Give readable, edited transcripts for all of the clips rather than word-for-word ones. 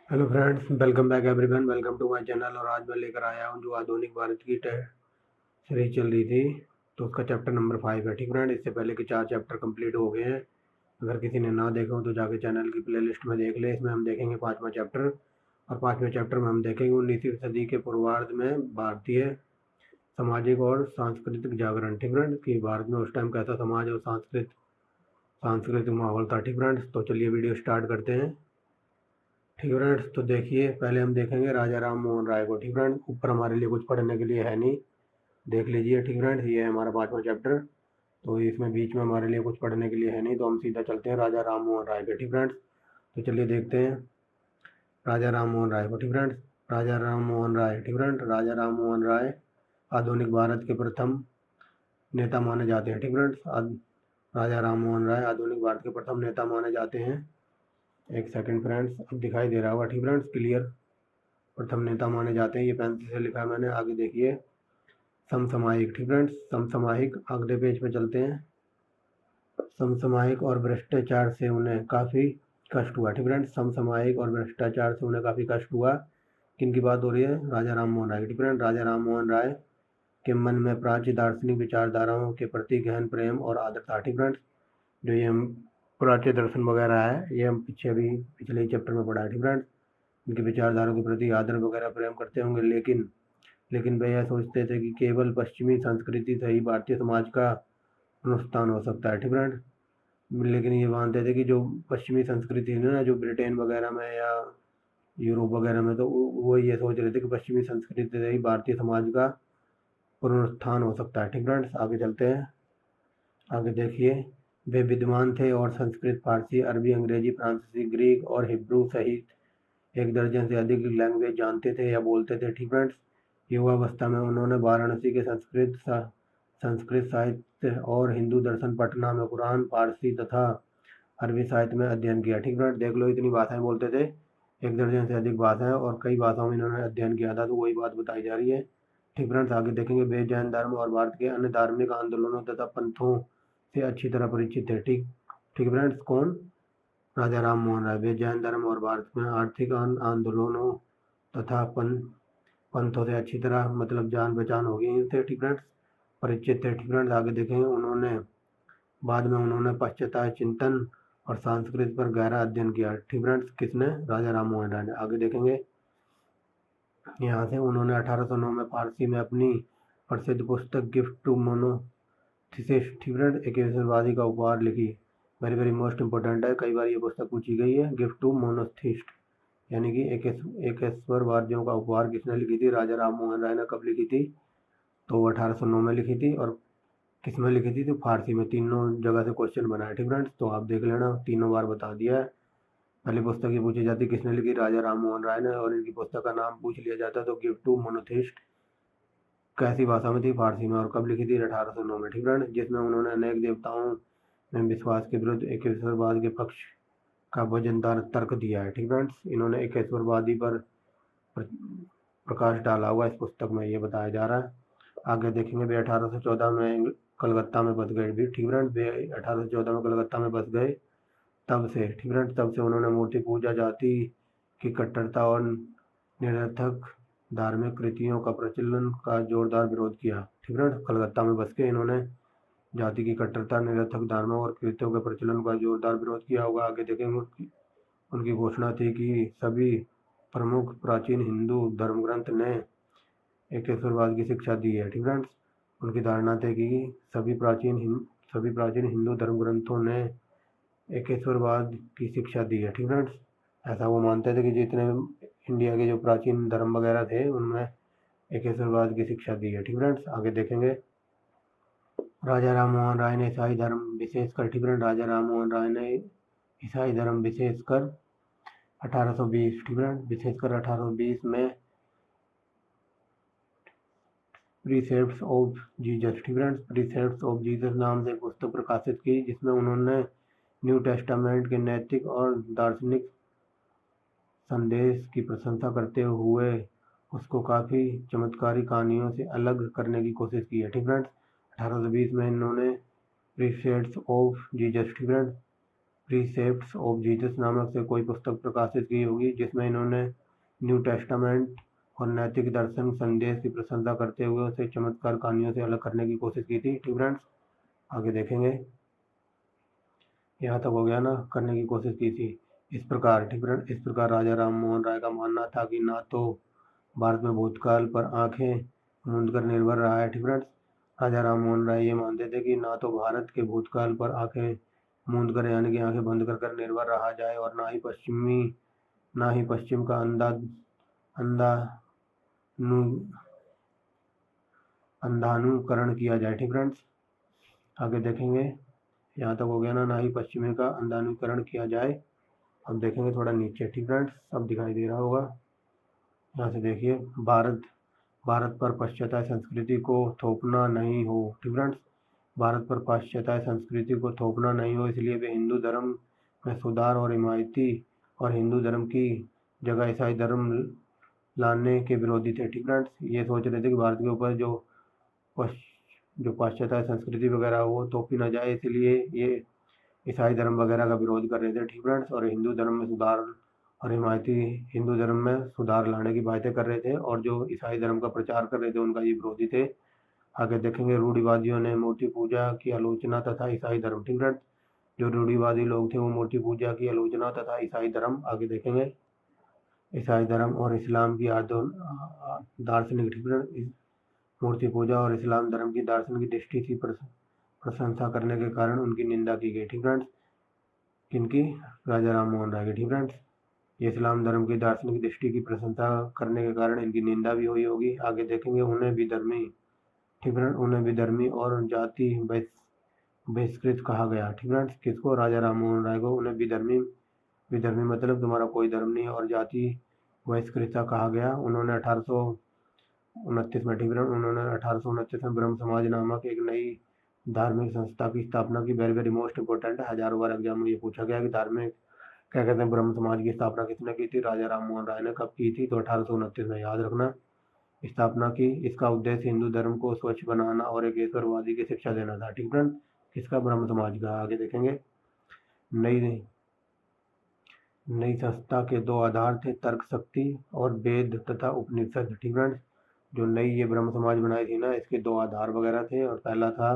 Hello friends, welcome back everyone. Welcome to my channel. और आज मैं लेकर आया हूँ जो आधुनिक भारत की सीरीज चल रही थी, तो उसका चैप्टर नंबर 5 है। ठीक फ्रेंड, इससे पहले के 4 चैप्टर कंप्लीट हो गए हैं। अगर किसी ने ना देखा हो तो जाके चैनल की प्लेलिस्ट में देख ले। इसमें हम देखेंगे 5वां चैप्टर, और 5वें चैप्टर में हम देखेंगे 19वीं सदी के पूर्वार्ध में भारतीय सामाजिक और सांस्कृतिक जागरण। ठीक फ्रेंड, कि भारत में उस टाइम कैसा समाज और सांस्कृतिक माहौल था। ठीक फ्रेंड्स, तो चलिए वीडियो स्टार्ट करते हैं। ठीक है फ्रेंड्स, तो देखिए पहले हम देखेंगे राजा राम मोहन राय को। ठीक फ्रेंड्स, ऊपर हमारे लिए कुछ पढ़ने के लिए है नहीं, देख लीजिए। ठीक फ्रेंड्स, ये है हमारा 5वां चैप्टर, तो इसमें बीच में हमारे लिए कुछ पढ़ने के लिए है नहीं, तो हम सीधा चलते हैं राजा राम मोहन राय के। ठीक फ्रेंड्स, तो चलिए देखते हैं राजा राम मोहन राय को। ठीक फ्रेंड्स, राजा राम मोहन राय। ठीक फ्रेंड, राजा राम मोहन राय आधुनिक भारत के प्रथम नेता माने जाते हैं। ठीक फ्रेंड्स, राजा राम मोहन राय आधुनिक भारत के प्रथम नेता माने जाते हैं। एक सेकंड फ्रेंड्स, अब दिखाई दे रहा होगा। ठीक फ्रेंड्स, क्लियर। प्रथम नेता माने जाते हैं, ये पेंसिल से लिखा है मैंने। आगे देखिए समसामयिक। ठीक फ्रेंड्स, समसामयिक, अगले पेज पे चलते हैं। समसामयिक और भ्रष्टाचार से उन्हें काफ़ी कष्ट हुआ। ठीक फ्रेंड्स, समसामयिक और भ्रष्टाचार से उन्हें काफ़ी कष्ट हुआ। किन की बात हो रही है? राजा राम मोहन राय। ठीक फ्रेंड, राजा राम मोहन राय के मन में प्राच्य दार्शनिक विचारधाराओं के प्रति गहन प्रेम और आदर था। ठीक फ्रेंड्स, जो ये हम प्राच्य दर्शन वगैरह है, ये हम पिछले ही चैप्टर में पढ़ा है। ठीक फ्रेंड्स, उनकी विचारधारा के प्रति आदर वगैरह प्रेम करते होंगे, लेकिन वे यह सोचते थे कि केवल पश्चिमी संस्कृति से ही भारतीय समाज का अनुष्ठान हो सकता है। ठीक फ्रेंड, लेकिन ये मानते थे कि जो पश्चिमी संस्कृति है ना, जो ब्रिटेन वगैरह में या यूरोप वगैरह में, तो वो ये सोच रहे थे कि पश्चिमी संस्कृति से ही भारतीय समाज का पुनरुत्थान हो सकता है। ठीक फ्रेंड्स, आगे चलते हैं। आगे देखिए, वे विद्वान थे और संस्कृत, फारसी, अरबी, अंग्रेजी, फ्रांसीसी, ग्रीक और हिब्रू सहित 1 दर्जन से अधिक लैंग्वेज जानते थे या बोलते थे। ठीक फ्रेंड्स, युवावस्था में उन्होंने वाराणसी के संस्कृत साहित्य और हिंदू दर्शन, पटना में कुरान, फारसी तथा अरबी साहित्य में अध्ययन किया। ठीक फ्रेंड्स, देख लो, इतनी भाषाएं बोलते थे, 1 दर्जन से अधिक भाषाएं, और कई भाषाओं में इन्होंने अध्ययन किया था, तो वही बात बताई जा रही है। ठीक फ्रेंड्स, आगे देखेंगे, वे जैन धर्म और भारत के अन्य धार्मिक आंदोलनों तथा पंथों से अच्छी तरह परिचित थे। ठीक ठीक फ्रेंड्स, कौन? राजा राम मोहन राय। वे जैन धर्म और भारत में आर्थिक आंदोलनों तथा पंथों से अच्छी तरह, मतलब जान पहचान हो गई इनसे। ठीक फ्रेंड्स, परिचित थे। ठीक फ्रेंड्स, आगे देखेंगे, बाद में उन्होंने पाश्चात्य चिंतन और संस्कृत पर गहरा अध्ययन किया। ठीक फ्रेंड्स, किसने? राजा राम मोहन राय ने। आगे देखेंगे, यहाँ से उन्होंने 1809 में फारसी में अपनी प्रसिद्ध पुस्तक गिफ्ट टू मोनोथिसिस, ठीक फ्रेंड, एक ईश्वरवादी का उपहार लिखी। वेरी वेरी मोस्ट इंपॉर्टेंट है, कई बार ये पुस्तक पूछी गई है। गिफ्ट टू मोनोथिस्ट, यानी कि एकेश्वरवादियों का उपहार किसने लिखी थी? राजा राम मोहन राय ने। कब लिखी थी? तो 1809 में लिखी थी। और किस में लिखी थी? तो फारसी में। तीनों जगह से क्वेश्चन बना है। ठीक फ्रेंड्स, तो आप देख लेना, तीनों बार बता दिया है। पहली पुस्तक ये पूछी जाती किसने लिखी? राजा राम मोहन राय ने। और इनकी पुस्तक का नाम पूछ लिया जाता तो गिफ्ट टू मोनोथिस्ट कैसी भाषा में थी? फारसी में। और कब लिखी थी? 1809 में। ठीक फ्रेंड, जिसमें उन्होंने अनेक देवताओं में विश्वास के विरुद्ध एकेश्वरवाद के पक्ष का वजनदार तर्क दिया है। ठीक फ्रेंड्स, इन्होंने एकेश्वरवादी पर प्रकाश डाला हुआ इस पुस्तक में, ये बताया जा रहा है। आगे देखेंगे, वे 1814 में कलकत्ता में बस गए भी। ठीक फ्रेंड, वे 1814 में कलकत्ता में बस गए। तब से उन्होंने मूर्ति पूजा, जाति की कट्टरता और निरर्थक धार्मिक कृतियों का प्रचलन का जोरदार विरोध किया। ठीक फ्रेंड, कलकत्ता में बस के इन्होंने जाति की कट्टरता, निरर्थक धार्मिक और कृतियों के प्रचलन का जोरदार विरोध किया होगा। आगे देखेंगे, उनकी घोषणा थी कि सभी प्रमुख प्राचीन हिंदू धर्मग्रंथ ने एकेश्वरवाद की शिक्षा दी है। ठीक फ्रेंड्स, उनकी धारणा थी कि सभी प्राचीन हिंदू धर्मग्रंथों ने एकेश्वरवाद की शिक्षा दी है। ठीक फ्रेंड्स, ऐसा वो मानते थे कि जितने इंडिया के जो प्राचीन धर्म वगैरह थे उनमें एकेश्वरवाद की शिक्षा दी है। ठीक फ्रेंड्स, आगे देखेंगे, राजा राम मोहन राय ने ईसाई धर्म विशेषकर, ठीक फ्रेंड, राजा राम मोहन राय ने ईसाई धर्म विशेषकर 1820, ठीक फ्रेंड, विशेषकर 1820 में प्रीसेप्ट्स ऑफ जीसस, ठीक फ्रेंड्स, प्रीसेप्ट्स ऑफ जीसस नाम से एक पुस्तक प्रकाशित की, जिसमें उन्होंने न्यू टेस्टामेंट के नैतिक और दार्शनिक संदेश की प्रशंसा करते हुए उसको काफ़ी चमत्कारी कहानियों से अलग करने की कोशिश की है। ठीक फ्रेंड्स, 1820 में इन्होंने प्रीसेप्ट्स ऑफ जीसस, ठीक फ्रेंड्स, प्रीसेप्ट्स ऑफ जीसस नामक से कोई पुस्तक प्रकाशित की होगी, जिसमें इन्होंने न्यू टेस्टामेंट और नैतिक दर्शन संदेश की प्रशंसा करते हुए उसे चमत्कार कहानियों से अलग करने की कोशिश की थी। ठीक फ्रेंड्स, आगे देखेंगे। यहाँ तक हो गया ना, करने की कोशिश की थी। इस प्रकार ठीक फ्रेंड, इस प्रकार राजा राम मोहन राय का मानना था कि ना तो भारत में भूतकाल पर आंखें मूंद कर निर्भर रहा है। ठीक फ्रेंड्स, राजा राम मोहन राय ये मानते थे कि ना तो भारत के भूतकाल पर आंखें मूंद कर यानी कि आंखें बंद कर निर्भर रहा जाए, और ना ही पश्चिम का अंधानुकरण किया जाए। ठीक फ्रेंड्स, आगे देखेंगे। यहाँ तक हो गया ना ही पश्चिमी का अंधानुकरण किया जाए। अब देखेंगे थोड़ा नीचे। ठीक फ्रेंड्स, सब दिखाई दे रहा होगा। यहाँ से देखिए, भारत पर पाश्चात्य संस्कृति को थोपना नहीं हो। ठीक फ्रेंड्स, भारत पर पाश्चात्य संस्कृति को थोपना नहीं हो, इसलिए वे हिंदू धर्म में सुधार और हिमायती और हिंदू धर्म की जगह ईसाई धर्म लाने के विरोधी थे। ठीक फ्रेंड्स, ये सोच रहे थे कि भारत के ऊपर जो पाश्चात्य संस्कृति वगैरह वो थोपी ना जाए, इसलिए ये ईसाई धर्म वगैरह का विरोध कर रहे थे। ठीक फ्रेंड्स, और हिंदू धर्म में सुधार और हिमायती हिंदू धर्म में सुधार लाने की बातें कर रहे थे, और जो ईसाई धर्म का प्रचार कर रहे थे उनका ये विरोधी थे। आगे देखेंगे। रूढ़िवादियों ने मूर्ति पूजा की आलोचना तथा ईसाई धर्म। ठीक फ्रेंड्स, जो रूढ़िवादी लोग थे वो मूर्ति पूजा की आलोचना तथा ईसाई धर्म। आगे देखेंगे। ईसाई धर्म और इस्लाम की दार्शनिक। ठीक फ्रेंड्स, मूर्ति पूजा और इस्लाम धर्म की दार्शनिक दृष्टि की प्रशंसा करने के कारण उनकी निंदा की गई। ठीक फ्रेंड्स, किनकी? राजा राम मोहन राय की। ठीक फ्रेंड्स, ये इस्लाम धर्म की दार्शनिक दृष्टि की प्रशंसा करने के कारण इनकी निंदा भी हुई होगी। आगे देखेंगे। उन्हें विधर्मी। ठीक फ्रेंड्स, उन्हें विधर्मी और जाति बहिष्कृत कहा गया। ठीक फ्रेंड्स, किसको? राजा राम मोहन राय को। उन्हें विधर्मी मतलब तुम्हारा कोई धर्म नहीं, और जाति बहिष्कृत कहा गया। उन्होंने 1829 में ठीक फ्रेंड्स, उन्होंने 1829 में ब्रह्म समाज नामक एक नई धार्मिक संस्था की स्थापना की। वेरी मोस्ट इंपॉर्टेंट है, हजारों बार एग्जाम में ये पूछा गया कि धार्मिक क्या कहते हैं ब्रह्म समाज की स्थापना किसने की थी? राजा राम मोहन राय ने। कब की थी? तो 1829 में, याद रखना। स्थापना की। इसका उद्देश्य हिंदू धर्म को स्वच्छ बनाना और एक ईश्वरवादी की शिक्षा देना था। ठीक फ्रेंड्स, किसका? ब्रह्म समाज का। आगे देखेंगे। नई संस्था के दो आधार थे, तर्क शक्ति और वेद तथा उपनिषद। ठीक फ्रेंड्स, जो नई ये ब्रह्म समाज बनाई थी ना, इसके दो आधार वगैरह थे, और पहला था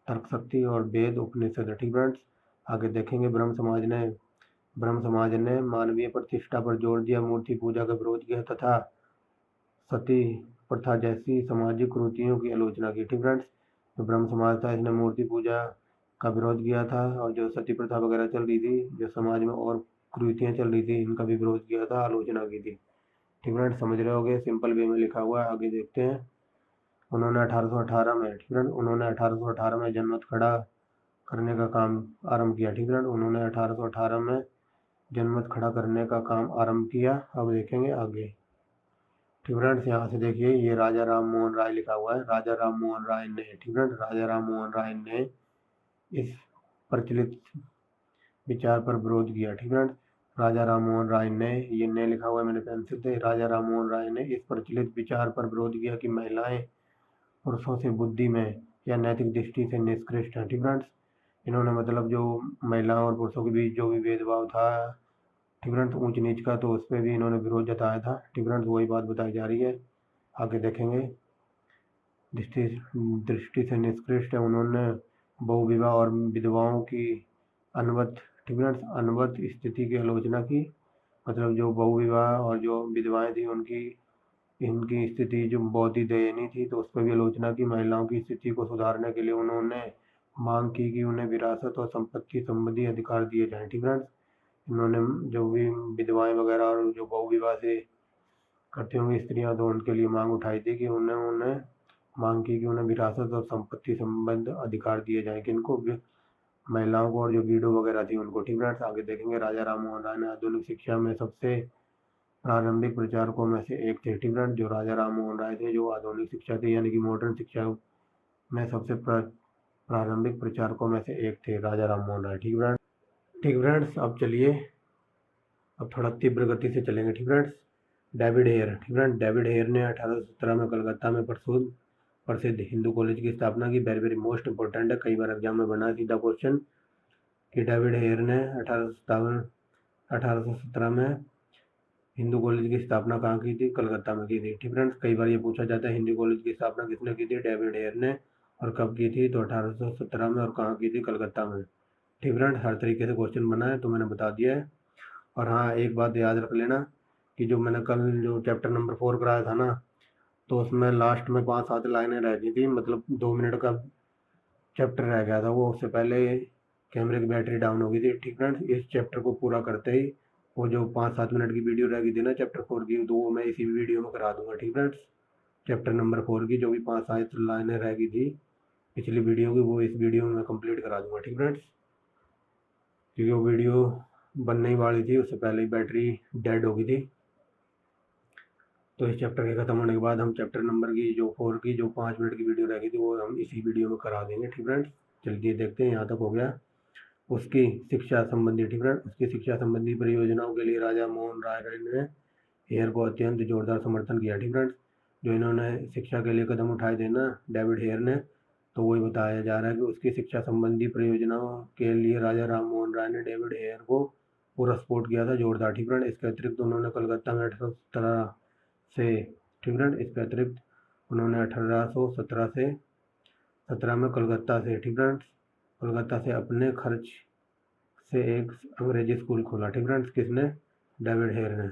तर्क शक्ति और वेद उपनिषद। ठीक फ्रेंड्स, आगे देखेंगे। ब्रह्म समाज ने मानवीय प्रतिष्ठा पर जोर दिया, मूर्ति पूजा का विरोध किया तथा सती प्रथा जैसी सामाजिक कुरीतियों की आलोचना की। ठीक फ्रेंड्स, जो ब्रह्म समाज था इसने मूर्ति पूजा का विरोध किया था, और जो सती प्रथा वगैरह चल रही थी, जो समाज में और कुरीतियाँ चल रही थी, इनका भी विरोध किया था, आलोचना की थी। ठीक फ्रेंड्स, समझ रहे होगे, सिंपल वे में लिखा हुआ है। आगे देखते हैं। उन्होंने 1818 में ठीक फ्रेंड, उन्होंने 1818 में जनमत खड़ा करने का काम आरंभ किया। ठीक फ्रेंड, उन्होंने 1818 में जनमत खड़ा करने का काम आरंभ किया। अब देखेंगे आगे। ठीक फ्रेंड्स, यहाँ से देखिए, ये राजा राम मोहन राय लिखा हुआ है। राजा राम मोहन राय ने, ठीक फ्रेंड, राजा राम मोहन राय ने इस प्रचलित विचार पर विरोध किया। ठीक फ्रेंड्स, राजा राम मोहन राय ने, ये ने लिखा हुआ है मैंने पेंसिल से, राजा राम मोहन राय ने इस प्रचलित विचार पर विरोध किया कि महिलाएं पुरुषों से बुद्धि में या नैतिक दृष्टि से निष्कृष्ट हैं। ठीक फ्रेंड्स, इन्होंने मतलब जो महिलाओं और पुरुषों के बीच जो भी भेदभाव था, ठीक फ्रेंड्स, ऊंच नीच का, तो उस पर भी इन्होंने विरोध जताया था। ठीक फ्रेंड्स, वही बात बताई जा रही है। आगे देखेंगे। दृष्टि से निष्कृष्ट है। उन्होंने बहुविवाह और विधवाओं की अनवत, ठीक फ्रेंड्स, अनवत स्थिति की आलोचना की। मतलब जो बहुविवाह और जो विधवाएं थी इनकी स्थिति जो बहुत ही दयनीय थी, तो उस पर भी आलोचना की। महिलाओं की स्थिति को सुधारने के लिए उन्होंने मांग की कि उन्हें विरासत और संपत्ति संबंधी अधिकार दिए जाएं। ठीक फ्रेंड्स, इन्होंने जो भी विधवाएं वगैरह और जो बहुविवाह से करती होंगी स्त्रियां, तो उनके लिए मांग उठाई थी कि उन्हें मांग की कि उन्हें विरासत और संपत्ति संबंध अधिकार दिए जाएं। किनको? महिलाओं को, और जो वीडो वगैरह थी उनको। ठीक फ्रेंड्स, आगे देखेंगे। राजा राम मोहन राय ने आधुनिक शिक्षा में सबसे प्रारंभिक प्रचारकों में से एक थे। ठीक फ्रेंड्स, जो राजा राम मोहन राय थे, जो आधुनिक शिक्षा थी यानी कि मॉडर्न शिक्षा में सबसे प्रारंभिक प्रचारकों में से एक थे राजा राम मोहन राय। ठीक फ्रेंड्स, अब चलिए, अब थोड़ा तीव्र गति से चलेंगे। ठीक फ्रेंड्स, डेविड हेयर। ठीक फ्रेंड्स, डेविड हेयर ने 1817 में कलकत्ता में प्रसिद्ध हिंदू कॉलेज की स्थापना की। वेरी मोस्ट इंपॉर्टेंट है, कई बार एग्जाम में बना सीधा क्वेश्चन। कि डेविड हेयर ने 1817 में हिंदू कॉलेज की स्थापना कहाँ की थी? कलकत्ता में की थी। ठीक फ्रेंड्स, कई बार ये पूछा जाता है हिंदू कॉलेज की स्थापना किसने की थी? डेविड हेयर ने। और कब की थी? तो 1817 में। और कहाँ की थी? कलकत्ता में। ठीक फ्रेंड्स, हर तरीके से क्वेश्चन बना है तो मैंने बता दिया है। और हाँ, एक बात याद रख लेना कि जो मैंने कल जो चैप्टर नंबर 4 कराया था ना, तो उसमें लास्ट में 5-7 लाइनें रह गई थी, मतलब 2 मिनट का चैप्टर रह गया था वो। उससे पहले कैमरे की बैटरी डाउन हो गई थी। ठीक फ्रेंड्स, इस चैप्टर को पूरा करते ही वो जो 5-7 मिनट की वीडियो रह गई थी ना चैप्टर 4 की, तो वो मैं इसी वीडियो में करा दूंगा। ठीक फ्रेंड्स, चैप्टर नंबर 4 की जो भी 5-7 लाइनें रह गई थी पिछली वीडियो की, वो इस वीडियो में मैं कंप्लीट करा दूंगा। ठीक फ्रेंड्स, क्योंकि वो वीडियो बनने ही वाली थी, उससे पहले ही बैटरी डेड हो गई थी। तो इस चैप्टर के ख़त्म होने के बाद हम चैप्टर नंबर की जो 4 की जो 5 मिनट की वीडियो रह गई थी वो हम इसी वीडियो में करा देंगे। ठीक फ्रेंड्स, चलिए देखते हैं, यहाँ तक हो गया। उसकी शिक्षा संबंधी, ठीक फ्रेंड, उसकी शिक्षा संबंधी परियोजनाओं के लिए राजा मोहन राय ने हेयर को अत्यंत जोरदार समर्थन किया। ठीक फ्रेंड्स, जो इन्होंने शिक्षा के लिए कदम उठाए थे ना डेविड हेयर ने, तो वही बताया जा रहा है कि उसकी शिक्षा संबंधी परियोजनाओं के लिए राजा राम मोहन राय ने डेविड हेयर को पूरा सपोर्ट किया था, जोरदार। ठीक फ्रेंड, इसके अतिरिक्त उन्होंने कलकत्ता में 1817 से, ठीक फ्रेंड, इसके अतिरिक्त उन्होंने 1817 से 17 में कलकत्ता से, ठीक फ्रेंड्स, कलकत्ता से अपने खर्च से एक अंग्रेजी स्कूल खोला। ठीक फ्रेंड्स, किसने? डेविड हेयर ने।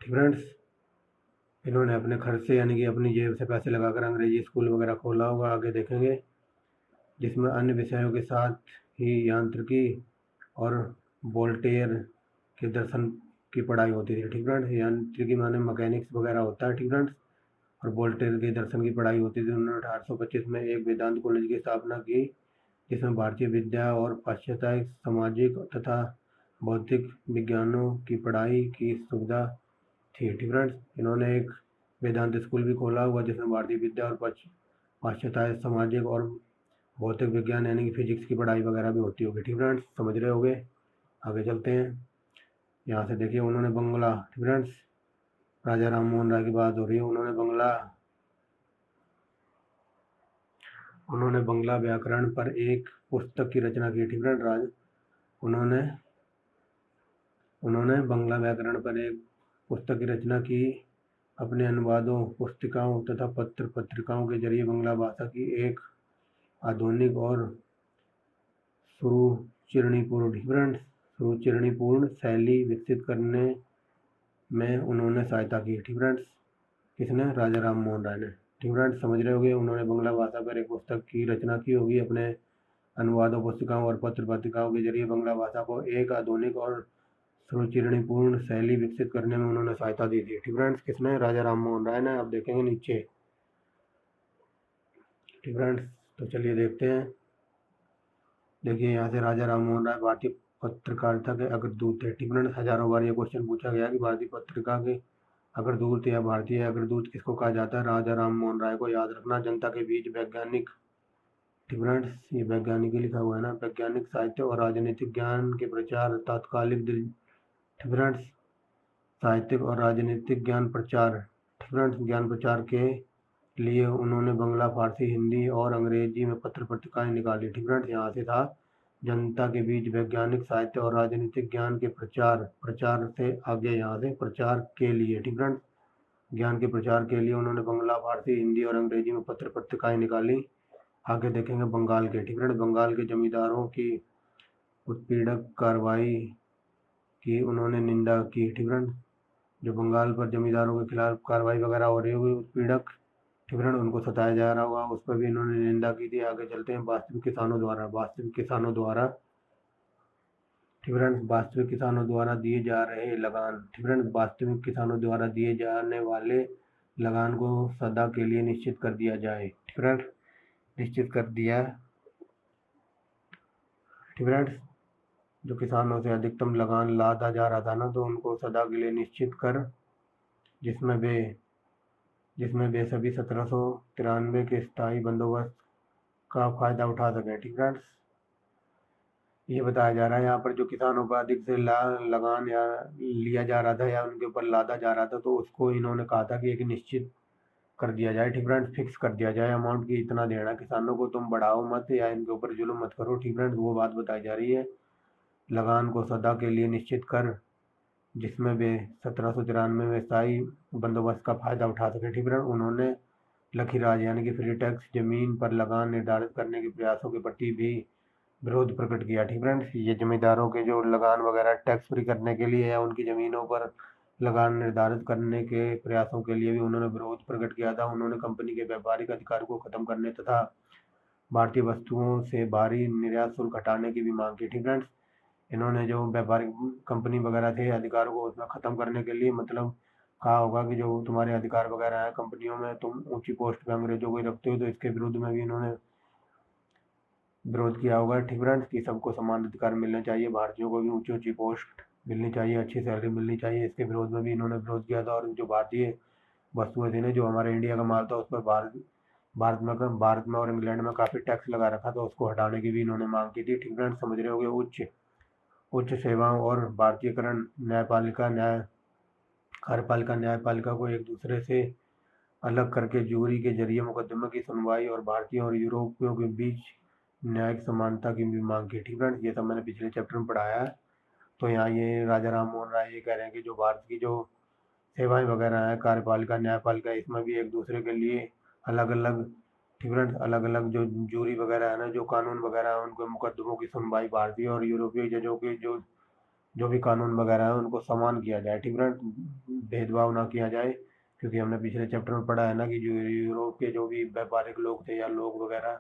ठीक फ्रेंड्स, इन्होंने अपने खर्च से यानी कि अपनी जेब से पैसे लगाकर अंग्रेजी स्कूल वगैरह खोला होगा, आगे देखेंगे, जिसमें अन्य विषयों के साथ ही यांत्रिकी और वोल्टेयर के दर्शन की पढ़ाई होती थी। ठीक फ्रेंड्स, यांत्रिकी माने मैकेनिक्स वगैरह होता है। ठीक फ्रेंड्स, और वोल्टेयर के दर्शन की पढ़ाई होती थी। उन्होंने 1825 में एक वेदांत कॉलेज की स्थापना की, जिसमें भारतीय विद्या और पाश्चात्य सामाजिक तथा भौतिक विज्ञानों की पढ़ाई की सुविधा थी। ठीक फ्रेंड्स, इन्होंने एक वेदांत स्कूल भी खोला हुआ जिसमें भारतीय विद्या और पाश्चात्य सामाजिक और भौतिक विज्ञान यानी कि फिजिक्स की पढ़ाई वगैरह भी होती होगी। ठीक फ्रेंड्स, समझ रहे होगे। आगे चलते हैं, यहाँ से देखिए, उन्होंने बंगला, ठीक फ्रेंड्स, राजा राम मोहन राय की बात हो रही है, उन्होंने बंगला व्याकरण पर एक पुस्तक की रचना की। ठीक फ्रेंड, उन्होंने बंगला व्याकरण पर एक पुस्तक की रचना की। अपने अनुवादों, पुस्तिकाओं तथा पत्र पत्रिकाओं के जरिए बंगला भाषा की एक आधुनिक और सुरुचिपूर्ण शैली विकसित करने में उन्होंने सहायता की। ठीक फ्रेंड्स, किसने? राजा राम मोहन राय ने। ठीक फ्रेंड्स, समझ रहे होगे, उन्होंने बंगला भाषा पर एक पुस्तक की रचना की होगी। अपने अनुवादों, पुस्तिकाओं और पत्र पत्रिकाओं के जरिए बंगला भाषा को एक आधुनिक और सुरुचिपूर्ण शैली विकसित करने में उन्होंने सहायता दी थी। ठीक फ्रेंड्स, किसने? राजा राम मोहन राय ने। अब देखेंगे नीचे। ठीक फ्रेंड्स, तो चलिए देखते हैं। देखिए यहाँ से राजा राम मोहन राय भारतीय पत्रकारिता के अग्रदूत थे। ठीक फ्रेंड्स, हजारों बार ये क्वेश्चन पूछा गया कि भारतीय पत्रिका के अग्रदूत या भारतीय अग्रदूत किसको कहा जाता है? राजा राम मोहन राय को। याद रखना, जनता के बीच वैज्ञानिक, ठीक फ्रेंड्स, ये वैज्ञानिक ही लिखा हुआ है ना, वैज्ञानिक साहित्य और राजनीतिक ज्ञान के प्रचार, तात्कालिक ठीक फ्रेंड्स, साहित्यिक और राजनीतिक ज्ञान प्रचार, ठीक फ्रेंड्स, ज्ञान प्रचार के लिए उन्होंने बंगला, फारसी, हिंदी और अंग्रेजी में पत्र पत्रिकाएं निकाली। ठीक फ्रेंड्स, यहाँ से था जनता के बीच वैज्ञानिक साहित्य और राजनीतिक ज्ञान के प्रचार से आगे यहाँ से प्रचार के लिए, ठीक फ्रेंड्स, ज्ञान के प्रचार के लिए उन्होंने बंगला, फारसी, हिंदी और अंग्रेजी में पत्र पत्रिकाएं निकाली। आगे देखेंगे बंगाल के, ठीक फ्रेंड्स, बंगाल के जमींदारों की उत्पीड़क कार्रवाई की उन्होंने निंदा की। ठीक फ्रेंड्स, जो बंगाल पर जमींदारों के खिलाफ कार्रवाई वगैरह हो रही होगी, उत्पीड़क, ठीक फ्रेंड, उनको सताया जा रहा होगा, उस पर भी इन्होंने निंदा की थी। आगे चलते हैं, वास्तविक किसानों द्वारा, ठीक फ्रेंड्स, वास्तविक किसानों द्वारा दिए जा रहे लगान, ठीक फ्रेंड्स, वास्तविक किसानों द्वारा दिए जाने वाले लगान को सदा के लिए निश्चित कर दिया जाए। ठीक फ्रेंड्स, निश्चित कर दिया। ठीक फ्रेंड्स, जो किसानों से अधिकतम लगान लादा जा रहा था ना, तो उनको सदा के लिए निश्चित कर, जिसमें वे सभी 1793 के स्थायी बंदोबस्त का फायदा उठा सके। ठीक फ्रेंड्स, ये बताया जा रहा है यहाँ पर जो किसानों पर अधिक से लगान या लिया जा रहा था या उनके ऊपर लादा जा रहा था, तो उसको इन्होंने कहा था कि एक निश्चित कर दिया जाए। ठीक फ्रेंड्स, फिक्स कर दिया जाए अमाउंट की इतना देना, किसानों को तुम बढ़ाओ मत या इनके ऊपर जुल्म मत करो। ठीक फ्रेंड्स, वो बात बताई जा रही है। लगान को सदा के लिए निश्चित कर जिसमें वे 1793 में स्थायी बंदोबस्त का फायदा उठा सके। ठीक फ्रेंड्स, उन्होंने लखीराज यानी कि फ्री टैक्स जमीन पर लगान निर्धारित करने के प्रयासों के प्रति भी विरोध प्रकट किया। ठीक फ्रेंड्स, ये जमींदारों के जो लगान वगैरह टैक्स फ्री करने के लिए या उनकी ज़मीनों पर लगान निर्धारित करने के प्रयासों के लिए भी उन्होंने विरोध प्रकट किया था। उन्होंने कंपनी के व्यापारिक अधिकार को खत्म करने तथा भारतीय वस्तुओं से भारी निर्यात शुल्क हटाने की भी मांग की। ठीक फ्रेंड्स, इन्होंने जो व्यापारिक कंपनी वगैरह थे अधिकारों को उसमें ख़त्म करने के लिए मतलब कहा होगा कि जो तुम्हारे अधिकार वगैरह है कंपनियों में, तुम ऊंची पोस्ट पे अंग्रेजों को ही रखते हो, तो इसके विरुद्ध में भी इन्होंने विरोध किया होगा। ठीक फ्रेंड्स, कि सबको समान अधिकार मिलने चाहिए, भारतीयों को भी ऊंची ऊंची पोस्ट मिलनी चाहिए, अच्छी सैलरी मिलनी चाहिए, इसके विरोध में भी इन्होंने विरोध किया था। और जो भारतीय वस्तुएं थी ना, जो हमारे इंडिया का माल था, उस पर भारत में और इंग्लैंड में काफ़ी टैक्स लगा रखा था, उसको हटाने की भी इन्होंने मांग की थी। ठीक फ्रेंड्स, समझ रहे होगे। उच्च सेवाओं और भारतीयकरण, कार्यपालिका न्यायपालिका को एक दूसरे से अलग करके जूरी के जरिए मुकदमे की सुनवाई और भारतीय और यूरोपियों के बीच न्यायिक समानता की भी मांग की। ठीक फ्रेंड्स, ये सब मैंने पिछले चैप्टर में पढ़ाया है। तो यहाँ ये राजा राम मोहन राय ये कह रहे हैं कि जो भारत की जो सेवाएं वगैरह हैं, कार्यपालिका न्यायपालिका, इसमें भी एक दूसरे के लिए अलग अलग, ठीक फ्रेंड्स, अलग अलग जो जूरी वगैरह है ना, जो कानून वगैरह है, उनके मुकदमों की सुनवाई भारतीय और यूरोपीय जजों के जो भी कानून वगैरह है उनको समान किया जाए। ठीक फ्रेंड्स, भेदभाव ना किया जाए, क्योंकि हमने पिछले चैप्टर में पढ़ा है ना कि जो यूरोप के जो भी व्यापारिक लोग थे या लोग वगैरह,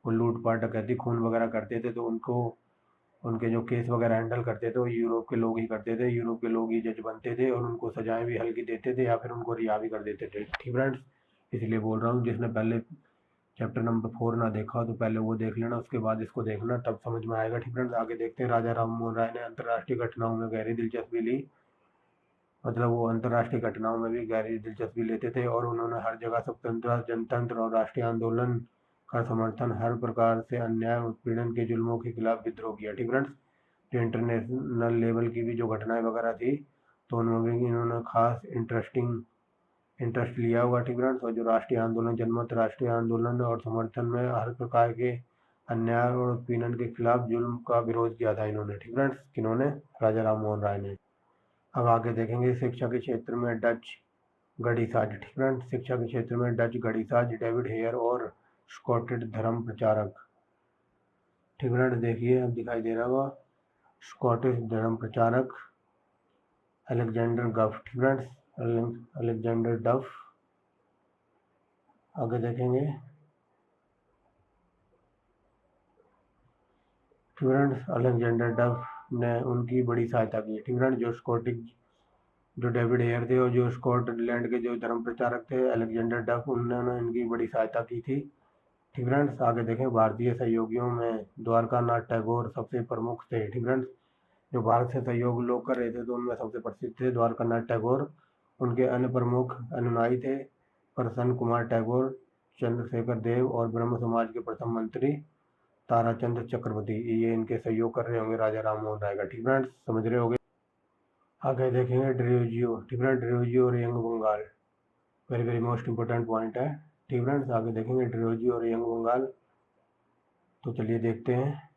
वो लूटपाट डकैती खून वगैरह करते थे, तो उनको उनके जो केस वगैरह हैंडल करते थे वो यूरोप के लोग ही करते थे, यूरोप के लोग ही जज बनते थे और उनको सजाएं भी हल्की देते थे या फिर उनको रिहा भी कर देते थे। ठीक फ्रेंड्स, इसलिए बोल रहा हूँ, जिसने पहले चैप्टर नंबर 4 ना देखा हो तो पहले वो देख लेना, उसके बाद इसको देखना, तब समझ में आएगा। ठीक फ्रेंड्स, आगे देखते हैं। राजा राम मोहन राय ने अंतर्राष्ट्रीय घटनाओं में गहरी दिलचस्पी ली, मतलब वो अंतर्राष्ट्रीय घटनाओं में भी गहरी दिलचस्पी लेते थे और उन्होंने हर जगह स्वतंत्रता, जनतंत्र और राष्ट्रीय आंदोलन का समर्थन, हर प्रकार से अन्याय उत्पीड़न के जुल्मों के खिलाफ विद्रोह किया। ठीक फ्रेंड्स, जो इंटरनेशनल लेवल की भी जो घटनाएं वगैरह थी, तो उनमें भी इन्होंने खास इंटरेस्ट लिया होगा। ठीक फ्रेंड्स, और जो राष्ट्रीय आंदोलन, जनमत राष्ट्रीय आंदोलन और समर्थन में हर प्रकार के अन्याय और उत्पीड़न के खिलाफ जुल्म का विरोध किया था इन्होंने। ठीक फ्रेंड्स, किन्होंने? राजा राम मोहन राय ने। अब आगे देखेंगे शिक्षा के क्षेत्र में डच गढ़ीसाज। ठीक फ्रेंड्स, शिक्षा के क्षेत्र में डच गढ़ीसाज डेविड हेयर और स्कॉटिश धर्म प्रचारक। ठीक फ्रेंड्स, देखिए अब दिखाई दे रहा होगा, स्कॉटिश धर्म प्रचारक अलेक्जेंडर डफ। ठीक फ्रेंड्स, अलेक्जेंडर डफ। आगे देखेंगे। फ्रेंड्स, अलेक्जेंडर डफ ने उनकी बड़ी सहायता की। ठीक फ्रेंड्स, जो डेविड हेयर थे और जो स्कॉटलैंड के जो धर्म प्रचारक थे अलेक्जेंडर डफ, उन्होंने इनकी बड़ी सहायता की थी। ठीक फ्रेंड्स, आगे देखें। भारतीय सहयोगियों में द्वारकानाथ टैगोर सबसे प्रमुख थे। ठीक फ्रेंड्स, जो भारत से सहयोग लोग कर रहे थे तो उनमें सबसे प्रसिद्ध थे द्वारकानाथ टैगोर। उनके अन्य प्रमुख अनुयायी थे प्रसन्न कुमार टैगोर, चंद्रशेखर देव और ब्रह्म समाज के प्रथम मंत्री ताराचंद चक्रवर्ती। ये इनके सहयोग कर रहे होंगे राजा राम मोहन राय का। ठीक फ्रेंड्स, समझ रहे होंगे। आगे देखेंगे डिरोजियो। ठीक फ्रेंड्स, डिरोजियो और Young Bengal, very very most important point है। ठीक फ्रेंड्स, आगे देखेंगे डिरोजियो और यंग बंगाल। तो चलिए देखते हैं।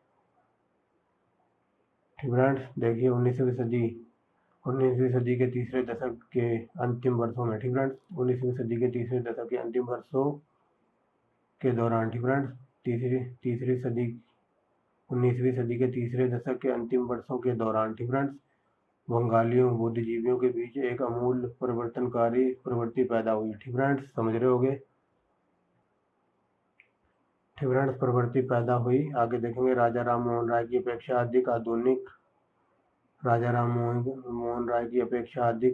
ठीक फ्रेंड्स, देखिए 19वीं सदी के तीसरे दशक के अंतिम वर्षों में, ठीक फ्रेंड्स, 19वीं सदी के तीसरे दशक के अंतिम वर्षों के दौरान, ठीक फ्रेंड्स, तीसरी सदी 19वीं सदी के तीसरे दशक के अंतिम वर्षों के दौरान, ठीक फ्रेंड्स, बंगालियों बुद्धिजीवियों के बीच एक अमूल परिवर्तनकारी प्रवृत्ति पैदा हुई। ठीक फ्रेंड्स, समझ रहे होगे। ठीक फ्रेंड्स, प्रवृत्ति पैदा हुई। आगे देखेंगे। राजा राम मोहन राय की अपेक्षा अधिक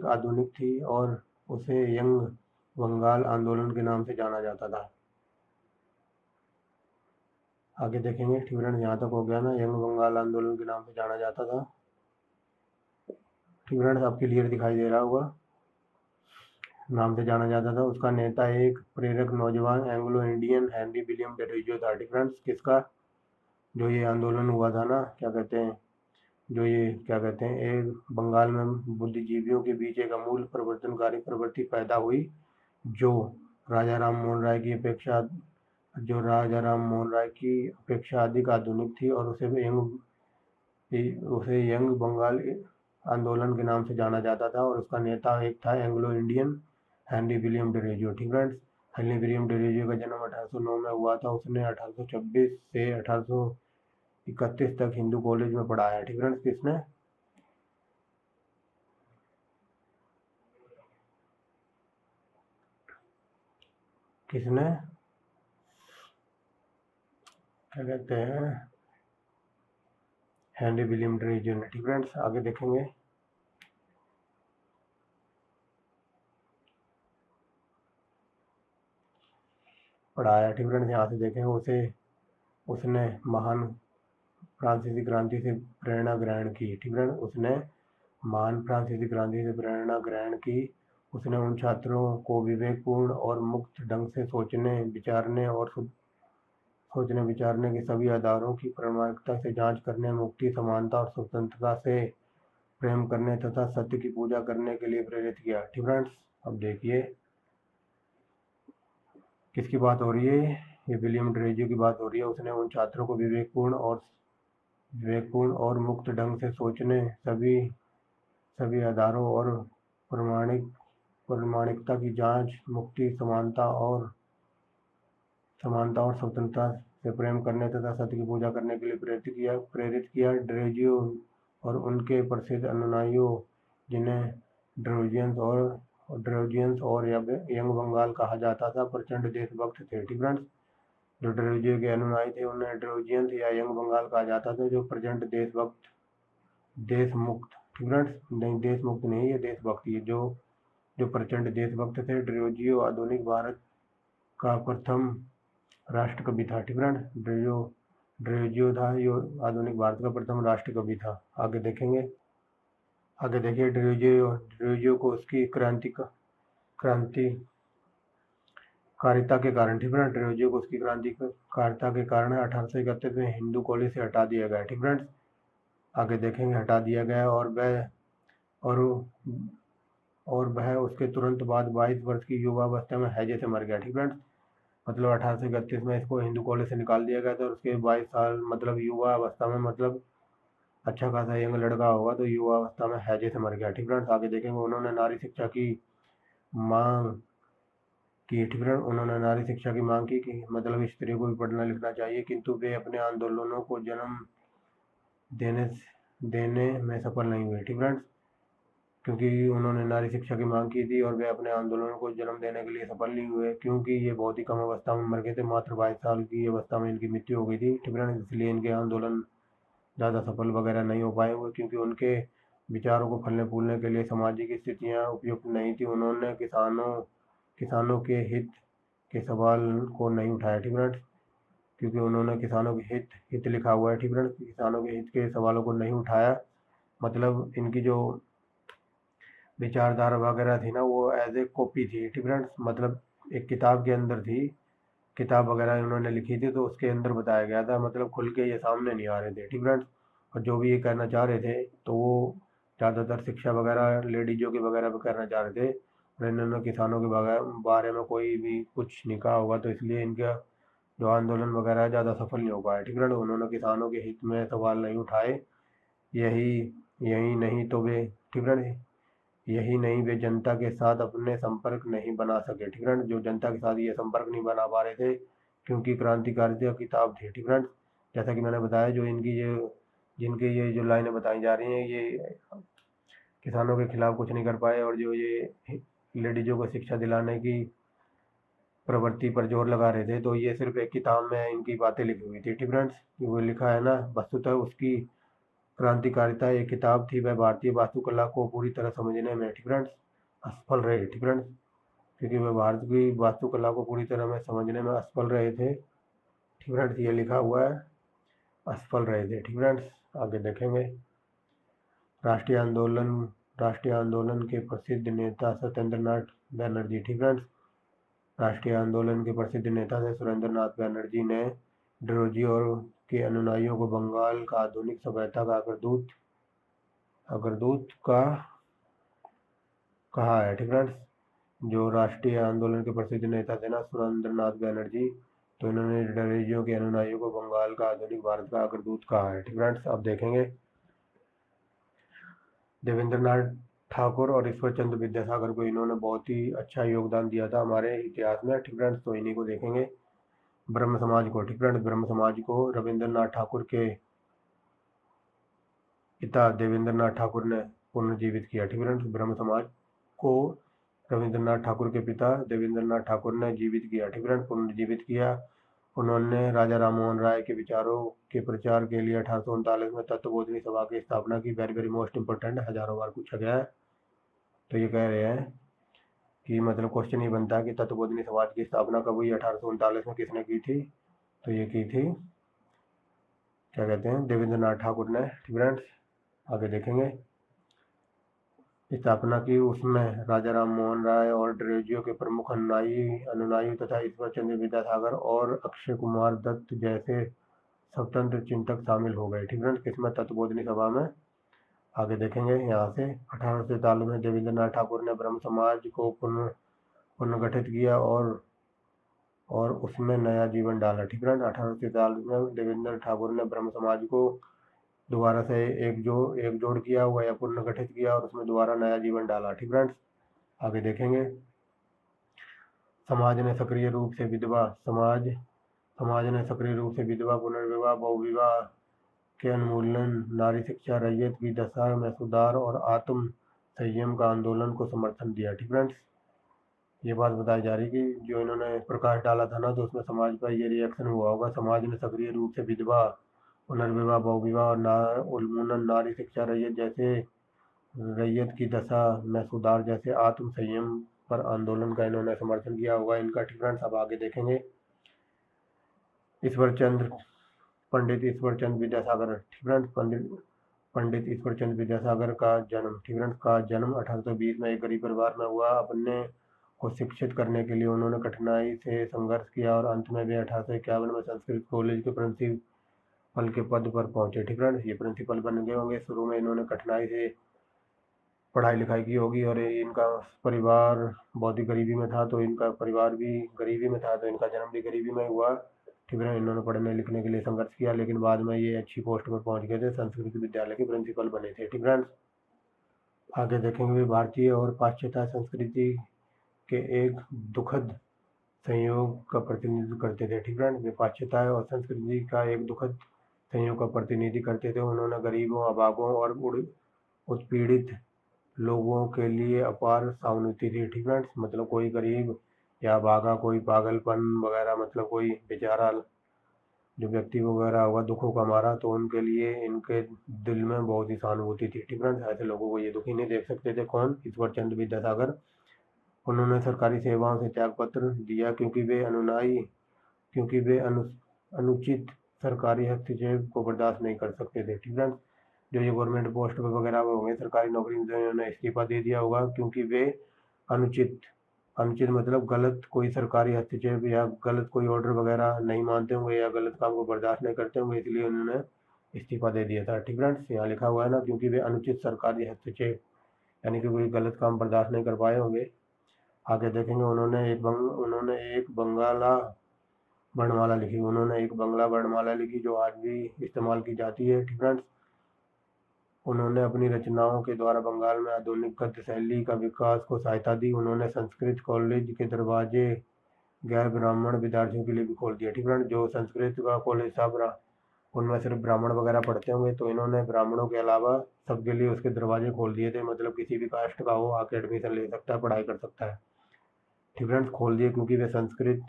आधुनिक थी और उसे यंग बंगाल आंदोलन के नाम से जाना जाता था। आगे देखेंगे। ठीक फ्रेंड्स, यहाँ तक हो गया ना, यंग बंगाल आंदोलन के नाम से जाना जाता था। ठीक फ्रेंड्स, अब क्लियर दिखाई दे रहा होगा, नाम से जाना जाता था। उसका नेता एक प्रेरक नौजवान Anglo Indian Henry William Derozio था। ठीक फ्रेंड्स, किसका? जो ये आंदोलन हुआ था ना, क्या कहते हैं, एक बंगाल में बुद्धिजीवियों के बीच एक अमूल परिवर्तनकारी प्रवृत्ति पैदा हुई, जो राजा राम मोहन राय की अपेक्षा जो राजा राम मोहन राय की अपेक्षा अधिक आधुनिक थी और उसे यंग बंगाल आंदोलन के नाम से जाना जाता था और उसका नेता एक था एंग्लो इंडियन हेनरी विलियम डरेजियो। ठीक फ्रेंड्स, हेनरी विलियम डरेजियो का जन्म 1809 में हुआ था। उसने 1826 से 1831 तक हिंदू कॉलेज में पढ़ा है। ठीक फ्रेंड्स, किसने क्या कहते हैं, हेनरी विलियम डरेजियो ने। ठीक फ्रेंड्स, आगे देखेंगे। पढ़ाया। ठीक फ्रेंड्स, यहाँ से देखें उसने महान फ्रांसीसी क्रांति से प्रेरणा ग्रहण की। ठीक फ्रेंड्स, उसने महान फ्रांसीसी क्रांति से प्रेरणा ग्रहण की। उसने उन छात्रों को विवेकपूर्ण और मुक्त ढंग से सोचने विचारने के सभी आधारों की प्रामाणिकता से जांच करने, मुक्ति, समानता और स्वतंत्रता से प्रेम करने तथा सत्य की पूजा करने के लिए प्रेरित किया। ठीक फ्रेंड्स, अब देखिए किसकी बात हो रही है, ये विलियम डरेजियो की बात हो रही है। उसने उन छात्रों को विवेकपूर्ण और मुक्त ढंग से सोचने, सभी आधारों और प्रामाणिकता की जांच, मुक्ति, समानता और स्वतंत्रता से प्रेम करने तथा सत्य की पूजा करने के लिए प्रेरित किया। डरेजियो और उनके प्रसिद्ध अनुयायियों, जिन्हें ड्रोजियंस और यंग बंगाल कहा जाता था, प्रचंड देशभक्त थे। ठीक फ्रेंड्स, जो डरेजियो के अनुयायी थे उन्हें ड्रोजियंस या यंग बंगाल कहा जाता था, जो प्रचंड देशमुक्त। ठीक फ्रेंड्स, नहीं, देशमुक्त नहीं, ये देशभक्त, ये जो प्रचंड देशभक्त थे। डरेजियो आधुनिक भारत का प्रथम राष्ट्रकवि था। ठीक फ्रेंड्स, डरेजियो था जो आधुनिक भारत का प्रथम राष्ट्रकवि था। आगे देखिए डरेजियो को उसकी क्रांतिकारिता के कारण, ठीक फ्रेंड्स, डरेजियो को उसकी क्रांतिकारिता के कारण 1831 में हिंदू कॉलेज से हटा दिया गया। ठीक फ्रेंड्स, आगे देखेंगे, हटा दिया गया और वह उसके तुरंत बाद 22 वर्ष की युवावस्था में हैजे से मर गया। ठीक फ्रेंड्स, मतलब 1831 में इसको हिंदू कॉलेज से निकाल दिया गया था और उसके 22 साल मतलब युवा अवस्था में, मतलब अच्छा खासा यंग लड़का होगा तो युवा अवस्था में हैजे से मर गया। ठीक फ्रेंड्स, आगे देखेंगे। उन्होंने नारी शिक्षा की मांग की। ठीक फ्रेंड्स, उन्होंने नारी शिक्षा की मांग की कि मतलब स्त्रियों को भी पढ़ना लिखना चाहिए, किंतु वे अपने आंदोलनों को जन्म देने में सफल नहीं हुए। ठीक फ्रेंड्स, क्योंकि उन्होंने नारी शिक्षा की मांग की थी और वे अपने आंदोलनों को जन्म देने के लिए सफल नहीं हुए, क्योंकि ये बहुत ही कम अवस्था में मर गए थे। मात्र 22 साल की अवस्था में इनकी मृत्यु हो गई थी। ठीक फ्रेंड्स, इसलिए इनके आंदोलन ज़्यादा सफल वगैरह नहीं हो पाए हुए, क्योंकि उनके विचारों को फलने फूलने के लिए सामाजिक स्थितियाँ उपयुक्त नहीं थी। उन्होंने किसानों के हित के सवाल को नहीं उठाया। ठीक फ्रेंड्स, क्योंकि उन्होंने किसानों के हित लिखा हुआ है। ठीक फ्रेंड्स, किसानों के हित के सवालों को नहीं उठाया, मतलब इनकी जो विचारधारा वगैरह थी ना, वो एज ए कॉपी थी। ठीक फ्रेंड्स, मतलब एक किताब के अंदर थी, किताब वगैरह उन्होंने लिखी थी तो उसके अंदर बताया गया था, मतलब खुल के ये सामने नहीं आ रहे थे। ठीक फ्रेंड्स, और जो भी ये कहना चाह रहे थे तो वो ज़्यादातर शिक्षा वगैरह लेडीजों के वगैरह पर करना चाह रहे थे, और इन्होंने किसानों के बारे में कोई भी कुछ नहीं कहा होगा, तो इसलिए इनका जो आंदोलन वगैरह है ज़्यादा सफल नहीं हो पाया। ठीक फ्रेंड्स, उन्होंने किसानों के हित में सवाल नहीं उठाए। यही नहीं तो वे, ठीक फ्रेंड्स, यही नहीं, वे जनता के साथ अपने संपर्क नहीं बना सके। ठीक फ्रेंड्स, जो जनता के साथ ये संपर्क नहीं बना पा रहे थे क्योंकि क्रांतिकारिता किताब थी। ठीक फ्रेंड्स, जैसा कि मैंने बताया, जिनकी ये जो लाइनें बताई जा रही हैं, ये किसानों के खिलाफ कुछ नहीं कर पाए, और जो ये लेडीजों को शिक्षा दिलाने की प्रवृत्ति पर जोर लगा रहे थे, तो ये सिर्फ एक किताब में इनकी बातें लिखी हुई थी। ठीक फ्रेंड्स, वो लिखा है ना, वस्तुतः उसकी क्रांतिकारिता एक किताब थी, वह भारतीय वास्तुकला को पूरी तरह समझने में, ठीक फ्रेंड्स, असफल रहे। ठीक फ्रेंड्स, क्योंकि वह भारत की वास्तुकला को पूरी तरह में समझने में असफल रहे थे। ठीक फ्रेंड्स, ये लिखा हुआ है, असफल रहे थे। ठीक फ्रेंड्स, आगे देखेंगे। राष्ट्रीय आंदोलन के प्रसिद्ध नेता सत्येंद्रनाथ बैनर्जी। ठीक फ्रेंड्स, राष्ट्रीय आंदोलन के प्रसिद्ध नेता थे सुरेंद्रनाथ बैनर्जी ने डरोजियो और के अनुयायियों को बंगाल का आधुनिक सभ्यता का अग्रदूत का कहा है। ठीक फ्रेंड्स, जो राष्ट्रीय आंदोलन के प्रसिद्ध नेता थे ना सुरेंद्रनाथ बैनर्जी, तो इन्होंने डरेजियो के अनुयायियों को बंगाल का आधुनिक भारत का अग्रदूत कहा है। ठीक फ्रेंड्स, अब देखेंगे देवेंद्रनाथ ठाकुर और ईश्वर चंद्र विद्यासागर को, इन्होंने बहुत ही अच्छा योगदान दिया था हमारे इतिहास में। ठीक फ्रेंड्स, तो इन्हीं को देखेंगे। ब्रह्म समाज को, ठीक फ्रेंड्स, ब्रह्म समाज को रविंद्रनाथ ठाकुर के पिता देवेंद्रनाथ ठाकुर ने पुनर्जीवित किया। ठीक फ्रेंड्स, ब्रह्म समाज को रविंद्रनाथ ठाकुर के पिता देवेंद्रनाथ ठाकुर ने जीवित किया। ठीक फ्रेंड्स, पुनर्जीवित किया। उन्होंने राजा राममोहन राय के विचारों के प्रचार के लिए 1839 में तत्वबोधिनी सभा की स्थापना की। वेरी वेरी मोस्ट इंपोर्टेंट, हजारों बार पूछा गया है। तो ये कह रहे हैं कि मतलब क्वेश्चन ही बनता है कि तत्वबोधिनी समाज की स्थापना कब हुई, 1839 में किसने की थी? तो ये की थी, क्या कहते हैं, देवेंद्रनाथ ठाकुर ने। ठीक फ्रेंड्स, आगे देखेंगे। स्थापना की उसमें राजा राममोहन राय और डरेजियो के प्रमुख अनुयायी तथा ईश्वर चंद्र विद्यासागर और अक्षय कुमार दत्त जैसे स्वतंत्र चिंतक शामिल हो गए। ठीक फ्रेंड्स, किसमें? तत्वबोधिनी सभा में। आगे देखेंगे यहाँ से 1843 में देवेंद्रनाथ ठाकुर ने ब्रह्म समाज को पुनर्गठित किया और उसमें नया जीवन डाला। ठीक फ्रेंड्स, 1843 में देवेंद्र ठाकुर ने ब्रह्म समाज को दोबारा से एकजोड़ किया हुआ या पुनर्गठित किया और उसमें दोबारा नया जीवन डाला। ठीक फ्रेंड्स, आगे देखेंगे। समाज ने सक्रिय रूप से विधवा पुनर्विवाह बहुविवाह के उन्मूलन, नारी शिक्षा, रैयत की दशा में सुधार और आत्म संयम का आंदोलन को समर्थन दिया। ठीक फ्रेंड्स, ये बात बताई जा रही कि जो इन्होंने प्रकाश डाला था ना, तो उसमें समाज पर ये रिएक्शन हुआ होगा। समाज ने सक्रिय रूप से विधवा पुनर्विवाह बहुविवाह और उन्मूलन, नारी शिक्षा, रैयत की दशा में सुधार जैसे आत्म संयम पर आंदोलन का इन्होंने समर्थन किया होगा इनका। ठीक फ्रेंड्स, अब आगे देखेंगे। पंडित ईश्वर चंद्र विद्यासागर। ठीक फ्रेंड्स, पंडित ईश्वर चंद्र विद्यासागर का जन्म, ठीक फ्रेंड्स, का जन्म 1820 में एक गरीब परिवार में हुआ। अपने को शिक्षित करने के लिए उन्होंने कठिनाई से संघर्ष किया और अंत में वे 1851 में संस्कृत कॉलेज के प्रिंसिपल के पद पर पहुंचे। ठीक फ्रेंड्स, ये प्रिंसिपल बन गए होंगे। शुरू में इन्होंने कठिनाई से पढ़ाई लिखाई की होगी और इनका परिवार बहुत ही गरीबी में था, तो इनका परिवार भी गरीबी में था, तो इनका जन्म भी गरीबी में हुआ। ठीक है, इन्होंने पढ़ने लिखने के लिए संघर्ष किया, लेकिन बाद में ये अच्छी पोस्ट पर पहुंच गए थे, संस्कृत विद्यालय के प्रिंसिपल बने थे। ठीक फ्रेंड्स, आगे देखेंगे। वे भारतीय और पाश्चात्य संस्कृति के एक दुखद संयोग का प्रतिनिधित्व करते थे। ठीक फ्रेंड्स, वे पाश्चात्य और संस्कृति का एक दुखद संयोग का प्रतिनिधि करते थे। उन्होंने गरीबों, अभागों और उत्पीड़ित लोगों के लिए अपार सहानुभूति थी। ठीक फ्रेंड्स, मतलब कोई गरीब या भागा, कोई पागलपन वगैरह, मतलब कोई बेचारा जो व्यक्ति वगैरह हुआ दुखों का मारा, तो उनके लिए इनके दिल में बहुत ही सहानुभूति थी। ठीक फ्रेंड्स, ऐसे लोगों को ये दुखी नहीं देख सकते थे। कौन? ईश्वर चंद्र विद्यासागर। उन्होंने सरकारी सेवाओं से त्यागपत्र दिया क्योंकि वे अनुचित सरकारी हस्तक्षेप को बर्दाश्त नहीं कर सकते थे। ठीक फ्रेंड्स, जो ये गवर्नमेंट पोस्ट पर वगैरह होंगे, सरकारी नौकरी में, उन्होंने इस्तीफा दे दिया होगा क्योंकि वे अनुचित मतलब गलत कोई सरकारी हस्तक्षेप या गलत कोई ऑर्डर वगैरह नहीं मानते होंगे या गलत काम को बर्दाश्त नहीं करते होंगे, इसलिए उन्होंने इस्तीफा दे दिया था। ठीक फ्रेंड्स, यहाँ लिखा हुआ है ना, क्योंकि वे अनुचित सरकारी हस्तक्षेप यानी कि कोई गलत काम बर्दाश्त नहीं कर पाए होंगे। आगे देखेंगे। उन्होंने एक बंगला वर्णमाला लिखी जो आज भी इस्तेमाल की जाती है। ठीक फ्रेंड्स, उन्होंने अपनी रचनाओं के द्वारा बंगाल में आधुनिक गद्य शैली का विकास को सहायता दी। उन्होंने संस्कृत कॉलेज के दरवाजे गैर ब्राह्मण विद्यार्थियों के लिए भी खोल दिया। ठीक फ्रेंड्स, जो संस्कृत का कॉलेज था उनमें सिर्फ ब्राह्मण वगैरह पढ़ते होंगे, तो इन्होंने ब्राह्मणों के अलावा सबके लिए उसके दरवाजे खोल दिए थे। मतलब किसी भी कास्ट का हो आके एडमिशन ले सकता है, पढ़ाई कर सकता है। ठीक फ्रेंड्स, खोल दिए क्योंकि वे संस्कृत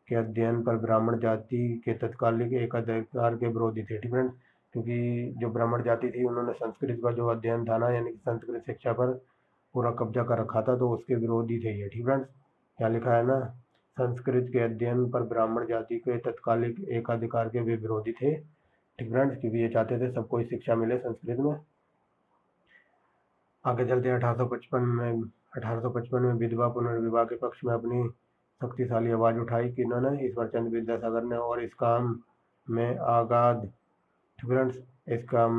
के अध्ययन पर ब्राह्मण जाति के तत्कालिक एकाधिकार के विरोधी थे। ठीक फ्रेंड्स, क्योंकि जो ब्राह्मण जाति थी उन्होंने संस्कृत का जो अध्ययन था ना, यानी कि संस्कृत शिक्षा पर पूरा कब्जा कर रखा था, तो उसके विरोधी थे ये। ठीक फ्रेंड्स, क्या लिखा है ना, संस्कृत के अध्ययन पर ब्राह्मण जाति के तत्कालिक एकाधिकार के वे विरोधी थे। ठीक फ्रेंड्स, क्योंकि ये चाहते थे सबको शिक्षा मिले संस्कृत में। आगे चलते हैं। 1855 में विधवा पुनर्विवाह के पक्ष में अपनी शक्तिशाली आवाज उठाई किन्होंने? ईश्वर चंद्र विद्यासागर ने। और इस काम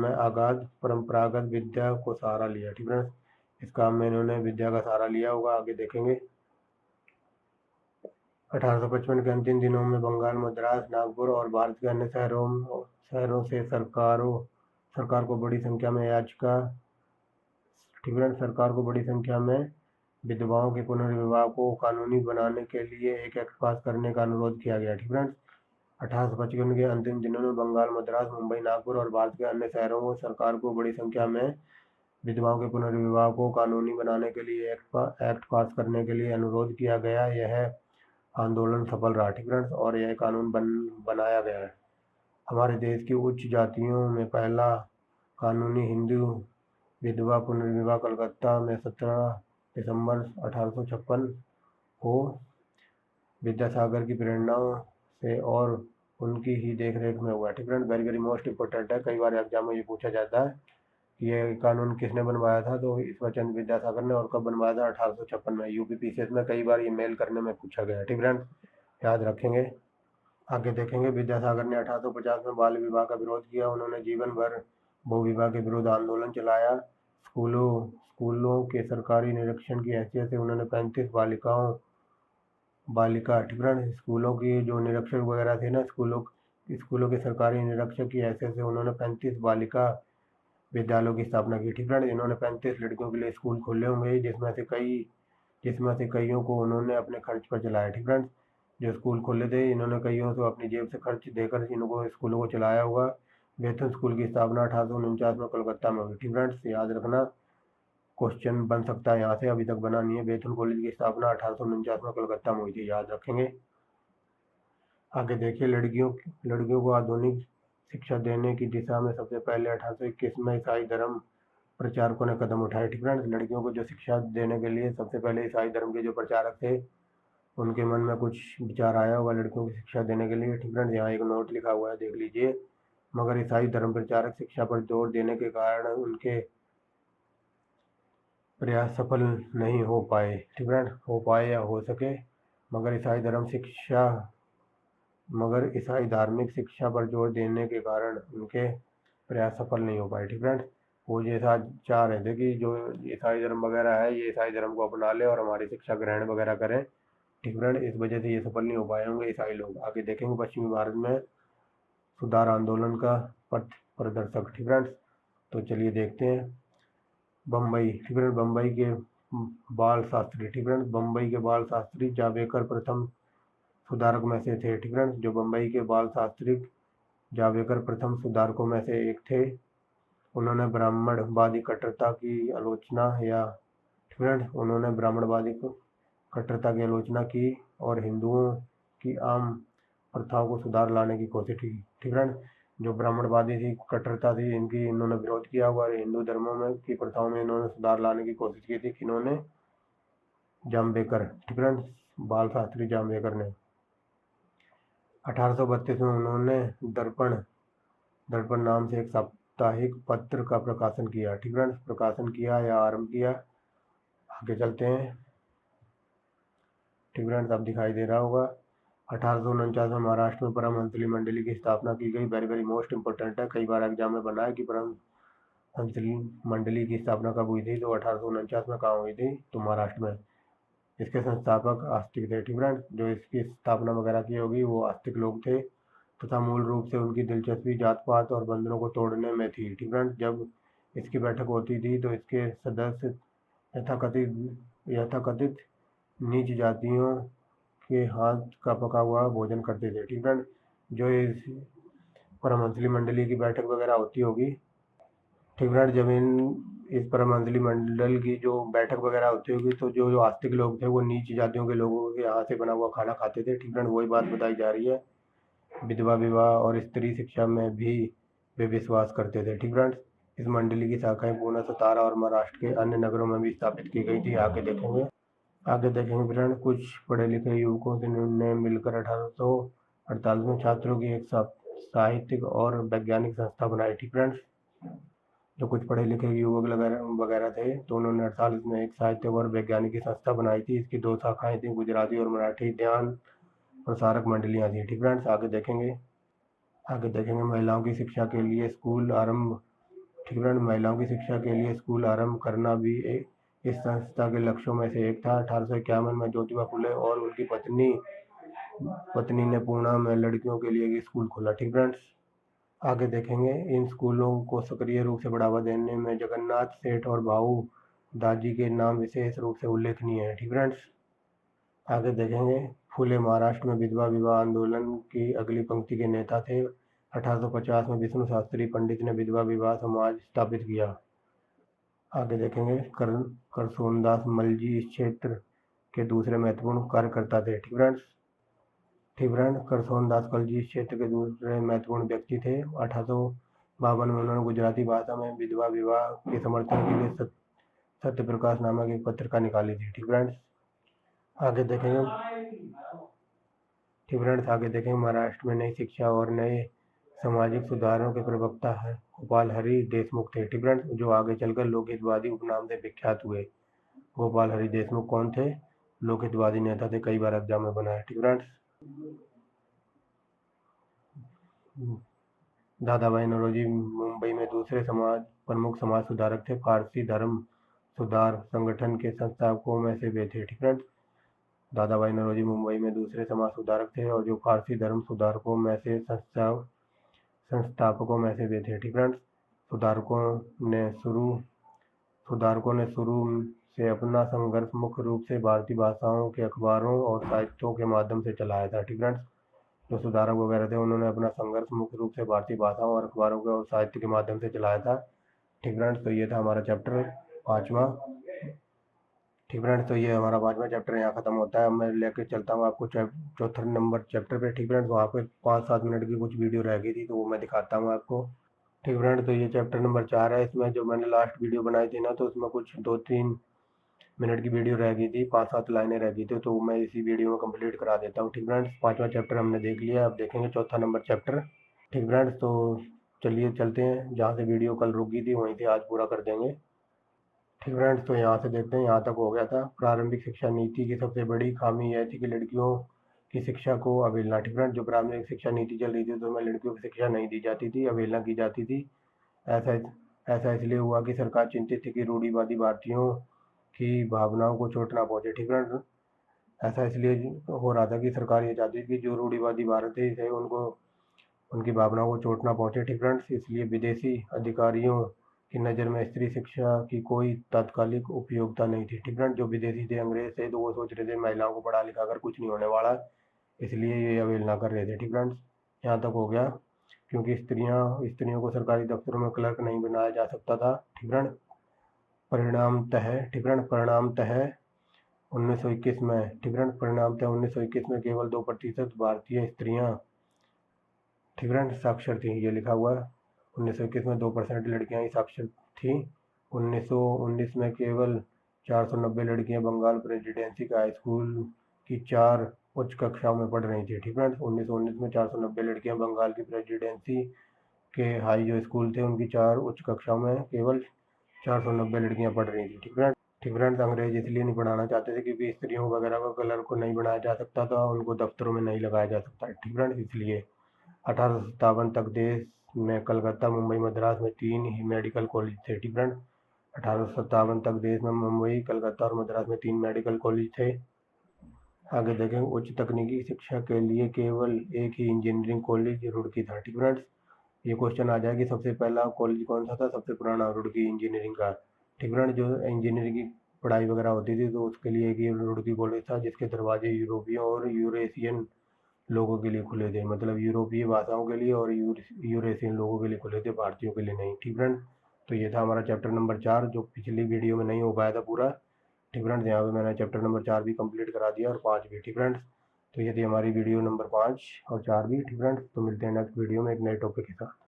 में आगाध परंपरागत विद्या को सहारा लिया। ठीक फ्रेंड्स, इस काम में इन्होंने विद्या का सहारा लिया होगा। आगे देखेंगे। 1855 के अंतिम दिनों में बंगाल, मद्रास, नागपुर और भारत के अन्य शहरों से सरकार को बड़ी संख्या में याचिका ठीक है सरकार को बड़ी संख्या में विधवाओं के पुनर्विवाह को कानूनी बनाने के लिए एक एक्ट पास करने का अनुरोध किया गया। ठीक है 1855 के अंतिम दिनों में बंगाल, मद्रास, मुंबई, नागपुर और भारत के अन्य शहरों को सरकार को बड़ी संख्या में विधवाओं के पुनर्विवाह को कानूनी बनाने के लिए एक्ट पास करने के लिए अनुरोध किया गया। यह आंदोलन सफल रहा। ठीक है और यह कानून बनाया गया है। हमारे देश की उच्च जातियों में पहला कानूनी हिंदू विधवा पुनर्विवाह कलकत्ता में 17 दिसंबर 1856 को विद्यासागर की प्रेरणाओं से और उनकी ही देखरेख में हुआ। ठीक है वेरी मोस्ट इम्पोर्टेंट है। कई बार एग्जाम में ये पूछा जाता है कि ये कानून किसने बनवाया था, तो ईश्वरचंद्र विद्यासागर ने। और कब बनवाया था? 1856 में। यूपीपीसीएस में कई बार ये मेल करने में पूछा गया। ठीक है याद रखेंगे। आगे देखेंगे। विद्यासागर ने 1850 में बाल विवाह का विरोध किया। उन्होंने जीवन भर बहुविवाह के विरुद्ध आंदोलन चलाया। स्कूलों के सरकारी निरीक्षण की हैसियत से उन्होंने 35 बालिका ठीक है स्कूलों की जो निरीक्षक वगैरह थे ना, स्कूलों के सरकारी निरीक्षक की हैसियत से उन्होंने 35 बालिका विद्यालयों की स्थापना की। ठीक है इन्होंने 35 लड़कियों के लिए स्कूल खोले होंगे, जिसमें से कईयों को उन्होंने अपने खर्च पर चलाया। ठीक है जो स्कूल खोले थे, इन्होंने कईयों से अपनी जेब से खर्च देकर इनको स्कूलों को चलाया होगा। बेथुन स्कूल की स्थापना 1849 में कलकत्ता में हुई। ठीक है याद रखना, क्वेश्चन बन सकता है यहाँ से, अभी तक बना नहीं है। बेथुन कॉलेज की स्थापना 1849 में कलकत्ता में हुई थी, याद रखेंगे। आगे देखिए। लड़कियों को आधुनिक शिक्षा देने की दिशा में सबसे पहले 1821 में ईसाई धर्म प्रचारकों ने कदम उठाए। ठीक है लड़कियों को जो शिक्षा देने के लिए सबसे पहले ईसाई धर्म के जो प्रचारक थे, उनके मन में कुछ विचार आया होगा लड़कियों की शिक्षा देने के लिए। ठीक है यहाँ एक नोट लिखा हुआ है, देख लीजिए। मगर ईसाई धर्म प्रचारक शिक्षा पर जोर देने के कारण उनके प्रयास सफल नहीं हो पाए। ठीक है हो पाए या हो सके, मगर ईसाई धार्मिक शिक्षा पर जोर देने के कारण उनके प्रयास सफल नहीं हो पाए। ठीक है वो जैसा चाह रहे थे कि जो ईसाई धर्म वगैरह है, ये ईसाई धर्म को अपना ले और हमारी शिक्षा ग्रहण वगैरह करें। ठीक है इस वजह से ये सफल नहीं हो पाए होंगे ईसाई लोग। आगे देखेंगे। पश्चिमी भारत में सुधार आंदोलन का पथ प्रदर्शक। ठीक है तो चलिए देखते हैं। बम्बई। ठीक है बम्बई के बाल शास्त्री। ठीक है बम्बई के बाल शास्त्री जावेकर प्रथम सुधारक में से थे। ठीक है जो बम्बई के बाल शास्त्री जावेकर प्रथम सुधारकों में से एक थे। उन्होंने ब्राह्मणवादी कट्टरता की आलोचना की और हिंदुओं की आम प्रथाओं को सुधार लाने की कोशिश की। ठीक है जो ब्राह्मणवादी थी, कट्टरता थी, इन्होंने विरोध किया हुआ। हिंदू धर्मों में की प्रथाओं में इन्होंने सुधार लाने की कोशिश की थी। किन्होंने? जाम्बेकर। ठीक है बाल शास्त्री जाम्बेकर ने। 1832 में उन्होंने दर्पण नाम से एक साप्ताहिक पत्र का प्रकाशन किया। ठीक है प्रकाशन किया या आरंभ किया। आगे चलते हैं। ठीक है अब दिखाई दे रहा होगा। 1849 में महाराष्ट्र में परमहंसली मंडली की स्थापना की गई। वेरी मोस्ट इम्पोर्टेंट है, कई बार एग्जाम में बना है कि परमहंसली मंडली की स्थापना कब हुई थी, तो 1849 में कहाँ हुई थी, तो महाराष्ट्र में। इसके संस्थापक आस्तिक थे। ठीक है जो इसकी स्थापना वगैरह की होगी वो आस्तिक लोग थे तथा मूल रूप से उनकी दिलचस्पी जात पात और बंधनों को तोड़ने में थी। ठीक है जब इसकी बैठक होती थी तो इसके सदस्य यथाकथित नीच जातियों के हाथ का पका हुआ भोजन करते थे। ठीक है जो इस परमहंसली मंडली की बैठक वगैरह होती होगी। ठीक है जब इस परमहंसली मंडल की जो बैठक वगैरह होती होगी तो जो आस्तिक लोग थे वो नीच जातियों के लोगों के हाथ से बना हुआ खाना खाते थे। ठीक है वही बात बताई जा रही है। विधवा विवाह और स्त्री शिक्षा में भी वे विश्वास करते थे। ठीक है इस मंडली की शाखाएं पुणे, सतारा और महाराष्ट्र के अन्य नगरों में भी स्थापित की गई थी। आगे देखेंगे फ्रेंड। कुछ पढ़े लिखे युवकों ने मिलकर 1848 में छात्रों की एक साहित्यिक और वैज्ञानिक संस्था बनाई। ठीक है जो कुछ पढ़े लिखे युवक वगैरह थे तो उन्होंने 48 में एक साहित्यिक और वैज्ञानिक की संस्था बनाई थी। इसकी 2 शाखाएं थी, गुजराती और मराठी ध्यान प्रसारक मंडलियां थी। ठीक है आगे देखेंगे। महिलाओं की शिक्षा के लिए स्कूल आरंभ। ठीक है महिलाओं की शिक्षा के लिए स्कूल आरंभ करना भी इस संस्था के लक्ष्यों में से एक था। 1851 में ज्योतिबा फुले और उनकी पत्नी पत्नी ने पूना में लड़कियों के लिए एक स्कूल खोला। ठीक फ्रेंड्स, आगे देखेंगे इन स्कूलों को सक्रिय रूप से बढ़ावा देने में जगन्नाथ सेठ और भाऊ दाजी के नाम विशेष रूप से उल्लेखनीय है। ठीक फ्रेंड्स, आगे देखेंगे फूले महाराष्ट्र में विधवा विवाह आंदोलन की अगली पंक्ति के नेता थे। 1850 में विष्णु शास्त्री पंडित ने विधवा विवाह समाज स्थापित किया। आगे देखेंगे करसोनदास मलजी इस क्षेत्र के दूसरे महत्वपूर्ण कार्यकर्ता थे। ठीक फ्रेंड्स, करसोनदास कलजी इस क्षेत्र के दूसरे महत्वपूर्ण व्यक्ति थे। 1852 में उन्होंने गुजराती भाषा में विधवा विवाह के समर्थन के लिए सत्यप्रकाश नामक एक पत्रिका निकाली थी। ठीक फ्रेंड्स, आगे देखेंगे महाराष्ट्र में नई शिक्षा और नए सामाजिक सुधारों के प्रवक्ता है गोपाल हरि देशमुख थे। ठीक फ्रेंड्स, जो आगे चलकर लोकहितवादी उपनाम से विख्यात हुए। गोपाल हरि देशमुख कौन थे? लोकहितवादी नेता थे, कई बार एग्जाम में बना है। ठीक फ्रेंड्स, दादाभाई नौरोजी मुंबई में दूसरे प्रमुख समाज सुधारक थे। फारसी धर्म सुधार संगठन के संस्थापकों में से वे थे। ठीक फ्रेंड्स, दादाभाई नौरोजी मुंबई में दूसरे समाज सुधारक थे और जो फारसी धर्म सुधारकों में से संस्थापकों में से वे थे। ठीक फ्रेंड्स, सुधारकों ने शुरू से अपना संघर्ष मुख्य रूप से भारतीय भाषाओं के अखबारों और साहित्यों के माध्यम से चलाया था। ठीक फ्रेंड्स, जो सुधारक वगैरह थे उन्होंने अपना संघर्ष मुख्य रूप से भारतीय भाषाओं और अखबारों के और साहित्य के माध्यम से चलाया था। ठीक फ्रेंड्स, तो ये था हमारा चैप्टर 5वां। ठीक फ्रेंड्स, तो ये हमारा 5वां चैप्टर यहाँ खत्म होता है। अब मैं लेके चलता हूँ आपको चौथा नंबर चैप्टर पे। ठीक फ्रेंड्स, वहाँ पे 5-7 मिनट की कुछ वीडियो रह गई थी तो वो मैं दिखाता हूँ आपको। ठीक फ्रेंड्स, तो ये चैप्टर नंबर 4 है। इसमें जो मैंने लास्ट वीडियो बनाई थी ना, तो उसमें कुछ 2-3 मिनट की वीडियो रह गई थी, 5-7 लाइनें रह गई थी, तो मैं इसी वीडियो में कंप्लीट करा देता हूँ। ठीक फ्रेंड्स, 5वां चैप्टर हमने देख लिया, अब देखेंगे चौथा नंबर चैप्टर। ठीक फ्रेंड्स, तो चलिए चलते हैं, जहाँ से वीडियो कल रुक गई थी वहीं से आज पूरा कर देंगे। ठीक फ्रेंड्स, तो यहाँ से देखते हैं, यहाँ तक हो गया था। प्रारंभिक शिक्षा नीति की सबसे बड़ी खामी यह थी कि लड़कियों की शिक्षा को अवहेलना। ठीक फ्रेंड्स, जो प्रारंभिक शिक्षा नीति चल रही थी तो उसमें लड़कियों की शिक्षा नहीं दी जाती थी, अवहेलना की जाती थी। ऐसा इसलिए हुआ कि सरकार चिंतित थी कि रूढ़िवादी भारतीयों की भावनाओं को चोट ना पहुंचे। ठीक फ्रेंड्स, ऐसा इसलिए हो रहा था कि सरकार ये चाहती थी कि जो रूढ़िवादी भारतीय थे उनको उनकी भावनाओं को चोट ना पहुंचे। ठीक फ्रेंड्स, इसलिए विदेशी अधिकारियों की नज़र में स्त्री शिक्षा की कोई तात्कालिक उपयोगिता नहीं थी। ठीक फ्रेंड्स, जो विदेशी थे, अंग्रेज थे, तो वो सोच रहे थे महिलाओं को पढ़ा लिखा कर कुछ नहीं होने वाला, इसलिए ये अवहेलना कर रहे थे। ठीक फ्रेंड्स, यहाँ तक हो गया, क्योंकि स्त्रियों को सरकारी दफ्तरों में क्लर्क नहीं बनाया जा सकता था। ठीक फ्रेंड्स, परिणामतः 1921 में केवल 2% भारतीय स्त्रियां ठीक फ्रेंड्स साक्षर थी। ये लिखा हुआ है 1921 में 2% लड़कियां ही साक्षर थी। 1919 में केवल 490 लड़कियां बंगाल प्रेसिडेंसी के हाई स्कूल की 4 उच्च कक्षाओं में पढ़ रही थी। ठीक फ्रेंड्स, 1919 में 490 लड़कियां बंगाल की प्रेसिडेंसी के हाई जो स्कूल थे उनकी 4 उच्च कक्षाओं में केवल 490 लड़कियां पढ़ रही थी। ठीक फ्रेंड्स, अंग्रेज इसलिए नहीं पढ़ाना चाहते थे क्योंकि स्त्रियों वगैरह को क्लर्क को नहीं बनाया जा सकता था, उनको दफ्तरों में नहीं लगाया जा सकता। ठीक फ्रेंड्स, इसलिए 1857 तक देश में कलकत्ता, मुंबई, मद्रास में 3 ही मेडिकल कॉलेज थे। ठीक फ्रेंड्स, 1857 तक देश में मुंबई, कलकत्ता और मद्रास में 3 मेडिकल कॉलेज थे। आगे देखेंगे, उच्च तकनीकी शिक्षा के लिए केवल एक ही इंजीनियरिंग कॉलेज रुड़की था। ठीक फ्रेंड्स, ये क्वेश्चन आ जाए कि सबसे पहला कॉलेज कौन सा था, सबसे पुराना रुड़की इंजीनियरिंग का। ठीक फ्रेंड्स, जो इंजीनियरिंग की पढ़ाई वगैरह होती थी तो उसके लिए एक ही रुड़की कॉलेज था, जिसके दरवाजे यूरोपियों और यूरेशियन लोगों के लिए खुले थे, मतलब यूरोपीय भाषाओं के लिए और यूरेशियन लोगों के लिए खुले थे, भारतीयों के लिए नहीं। ठीक फ्रेंड्स, तो ये था हमारा चैप्टर नंबर 4, जो पिछली वीडियो में नहीं हो पाया था पूरा। ठीक फ्रेंड्स, यहाँ पे मैंने चैप्टर नंबर 4 भी कंप्लीट करा दिया और 5 भी। ठीक फ्रेंड्स, तो ये थी हमारी वीडियो नंबर 5 और 4 भी। ठीक फ्रेंड्स, तो मिलते हैं नेक्स्ट वीडियो में एक नए टॉपिक के साथ।